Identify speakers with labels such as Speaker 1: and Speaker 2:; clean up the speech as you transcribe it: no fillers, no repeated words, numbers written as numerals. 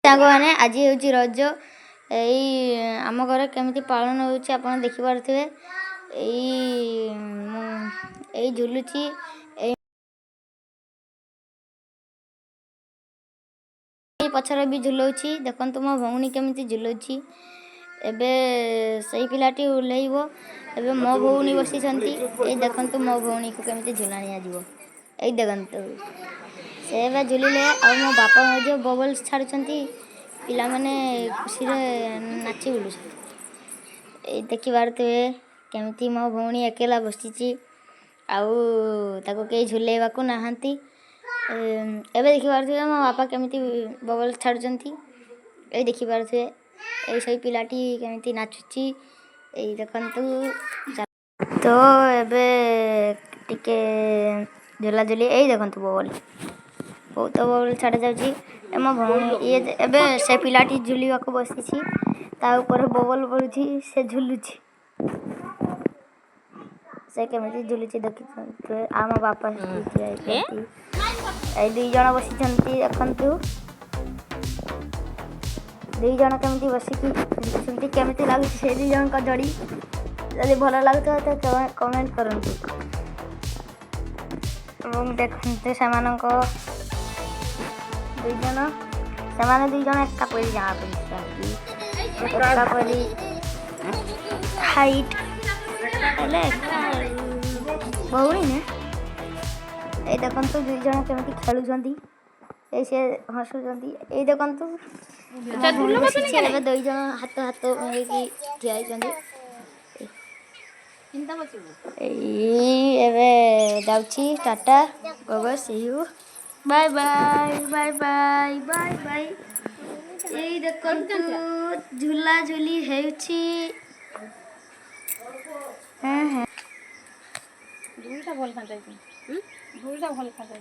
Speaker 1: ସାଙ୍ଗମାନେ ଆଜି ହେଉଛି ରଜ। ଏଇ ଆମ ଘରେ କେମିତି ପାଳନ ହେଉଛି ଆପଣ ଦେଖିପାରୁଥିବେ। ଏଇ ଝୁଲୁଛି। ଏଇ ପଛରେ ବି ଝୁଲଉଛି। ଦେଖନ୍ତୁ ମୋ ଭଉଣୀ କେମିତି ଝୁଲୁଛି। ଏବେ ସେଇ ପିଲାଟି ଓହ୍ଲେଇବ। ଏବେ ମୋ ଭଉଣୀ ବସିଛନ୍ତି। ଏଇ ଦେଖନ୍ତୁ ମୋ ଭଉଣୀକୁ କେମିତି ଝୁଲାଣି ଆଯିବ। ଏଇ ଦେଖନ୍ତୁ ସେ ଏବେ ଝୁଲିଲେ। ଆଉ ମୋ ବାପା ମଧ୍ୟ ବବଲ୍ସ ଛାଡ଼ୁଛନ୍ତି। ପିଲାମାନେ ଖୁସିରେ ନାଚି ବୁଲୁଛନ୍ତି। ଏଇ ଦେଖିପାରୁଥିବେ କେମିତି ମୋ ଭଉଣୀ ଏକେଲା ବସିଛି। ଆଉ ତାକୁ କେହି ଝୁଲେଇବାକୁ ନାହାନ୍ତି। ଏବେ ଦେଖିପାରୁଥିବେ ମୋ ବାପା କେମିତି ବବଲ୍ସ ଛାଡ଼ୁଛନ୍ତି। ଏଇ ଦେଖିପାରୁଥିବେ ଏଇ ସେଇ ପିଲାଟି କେମିତି ନାଚୁଛି। ଏଇ ଦେଖନ୍ତୁ। ତ ଏବେ ଟିକେ ଝୁଲାଝୁଲି। ଏଇ ଦେଖନ୍ତୁ ବବଲ୍ ବହୁତ ବବଲ୍ ଛାଡ଼ାଯାଉଛି। ମୋ ଭଉଣୀ ଏବେ ସେ ପିଲାଟି ଝୁଲିବାକୁ ବସିଛି। ତା ଉପରେ ବବଲ୍ ପଡ଼ୁଛି। ସେ ଝୁଲୁଛି। ସେ କେମିତି ଝୁଲୁଛି ଦେଖିଛନ୍ତି। ଆମ ବାପା ଠିଆ ହେଇଛନ୍ତି। ଏଇ ଦୁଇ ଜଣ ବସିଛନ୍ତି। ଦେଖନ୍ତୁ ଦୁଇ ଜଣ କେମିତି ବସିକି ଝୁଲୁଛନ୍ତି। କେମିତି ଲାଗୁଛି ସେ ଦୁଇ ଜଣଙ୍କ ଯୋଡ଼ି। ଯଦି ଭଲ ଲାଗୁଥିବ ତ କମେଣ୍ଟ କରନ୍ତୁ। ଏବଂ ଦେଖନ୍ତୁ ସେମାନେ ଦୁଇ ଜଣ ଏକା ପରି ଜଣା ପଡ଼ିଛନ୍ତି। ଏକା ପରି ହାଇଟ୍ ହେଲେ ଭଉଣୀ ନା। ଏଇ ଦେଖନ୍ତୁ ଦୁଇ ଜଣ କେମିତି ଖେଳୁଛନ୍ତି। ଏଇ ସେ ହସୁଛନ୍ତି। ଏଇ ଦେଖନ୍ତୁ ଏବେ ଦୁଇ ଜଣ ହାତ ମିଳେଇକି ଠିଆ ହେଇଛନ୍ତି। ଏଇ ଏବେ ଯାଉଛି ଟାଟା bye bye bye bye bye bye. ଏଇ ଦେଖନ୍ତୁ ଝୁଲାଝୁଲି ହେଉଛି।
Speaker 2: ଝୁଳିଟା ଭଲ ଖାନ୍ତା।